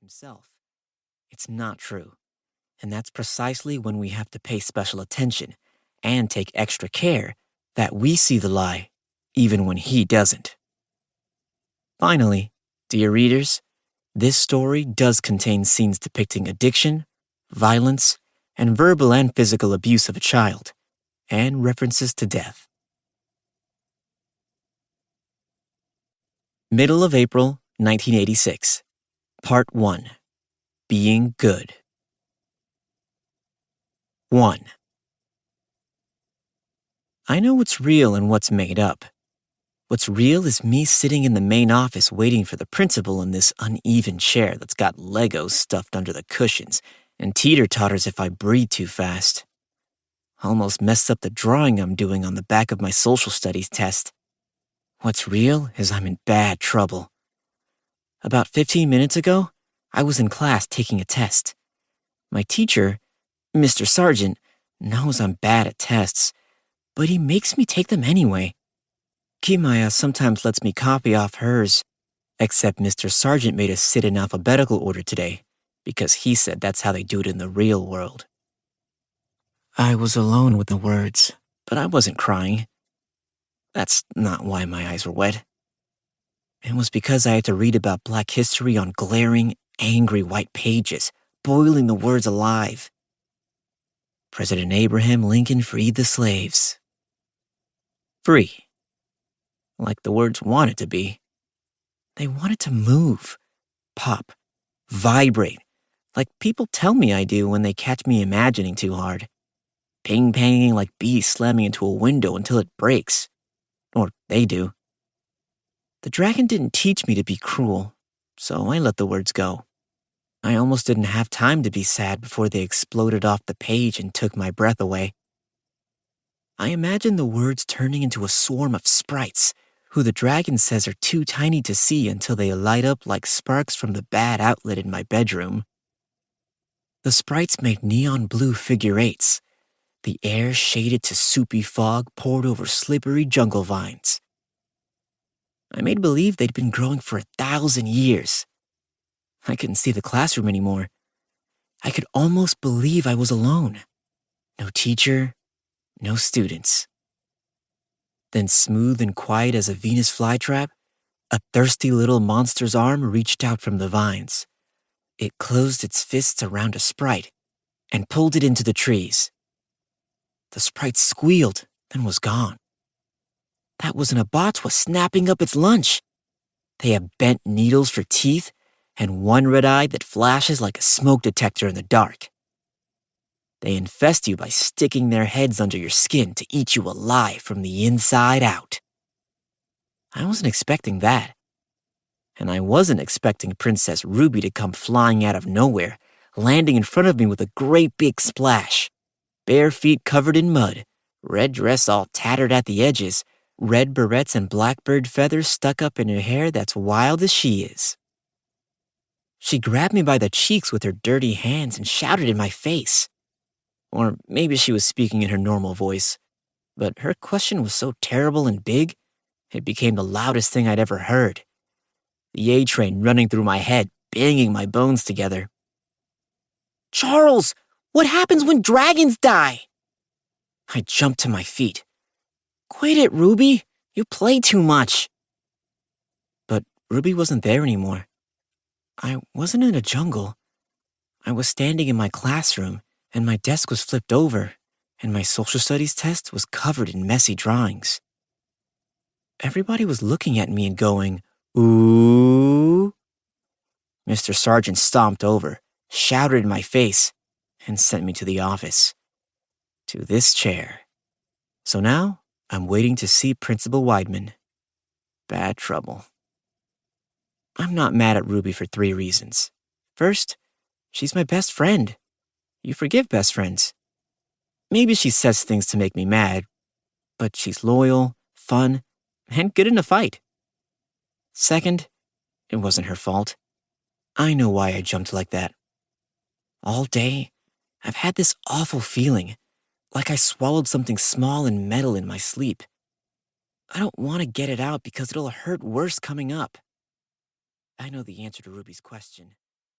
himself. It's not true. And that's precisely when we have to pay special attention and take extra care that we see the lie, even when he doesn't. Finally, dear readers, this story does contain scenes depicting addiction, violence, and verbal and physical abuse of a child, and references to death. Middle of April, 1986. Part 1. Being Good. 1. I know what's real and what's made up. What's real is me sitting in the main office waiting for the principal in this uneven chair that's got Legos stuffed under the cushions and teeter-totters if I breathe too fast. Almost messed up the drawing I'm doing on the back of my social studies test. What's real is I'm in bad trouble. About 15 minutes ago, I was in class taking a test. My teacher, Mr. Sargent, knows I'm bad at tests, but he makes me take them anyway. Kimaya sometimes lets me copy off hers, except Mr. Sargent made us sit in alphabetical order today, because he said that's how they do it in the real world. I was alone with the words, but I wasn't crying. That's not why my eyes were wet. It was because I had to read about Black history on glaring, angry white pages, boiling the words alive. President Abraham Lincoln freed the slaves. Free. Like the words wanted to be. They wanted to move, pop, vibrate, like people tell me I do when they catch me imagining too hard. Ping-panging like bees slamming into a window until it breaks. Or they do. The dragon didn't teach me to be cruel, so I let the words go. I almost didn't have time to be sad before they exploded off the page and took my breath away. I imagined the words turning into a swarm of sprites, who the dragon says are too tiny to see until they light up like sparks from the bad outlet in my bedroom. The sprites made neon blue figure eights. The air shaded to soupy fog poured over slippery jungle vines. I made believe they'd been growing for 1,000 years. I couldn't see the classroom anymore. I could almost believe I was alone. No teacher, no students. Then, smooth and quiet as a Venus flytrap, a thirsty little monster's arm reached out from the vines. It closed its fists around a sprite and pulled it into the trees. The sprite squealed, then was gone. That was an abattoir snapping up its lunch. They have bent needles for teeth and one red eye that flashes like a smoke detector in the dark. They infest you by sticking their heads under your skin to eat you alive from the inside out. I wasn't expecting that. And I wasn't expecting Princess Ruby to come flying out of nowhere, landing in front of me with a great big splash. Bare feet covered in mud, red dress all tattered at the edges, red barrettes and blackbird feathers stuck up in her hair that's wild as she is. She grabbed me by the cheeks with her dirty hands and shouted in my face. Or maybe she was speaking in her normal voice, but her question was so terrible and big, it became the loudest thing I'd ever heard. The A-train running through my head, banging my bones together. Charles, what happens when dragons die? I jumped to my feet. Quit it, Ruby. You play too much. But Ruby wasn't there anymore. I wasn't in a jungle. I was standing in my classroom, and my desk was flipped over, and my social studies test was covered in messy drawings. Everybody was looking at me and going, "Ooh." Mr. Sargent stomped over, shouted in my face, and sent me to the office. To this chair. So now, I'm waiting to see Principal Weidman. Bad trouble. I'm not mad at Ruby for 3 reasons. First, she's my best friend. You forgive best friends. Maybe she says things to make me mad, but she's loyal, fun, and good in a fight. Second, it wasn't her fault. I know why I jumped like that. All day, I've had this awful feeling, like I swallowed something small and metal in my sleep. I don't want to get it out because it'll hurt worse coming up. I know the answer to Ruby's question.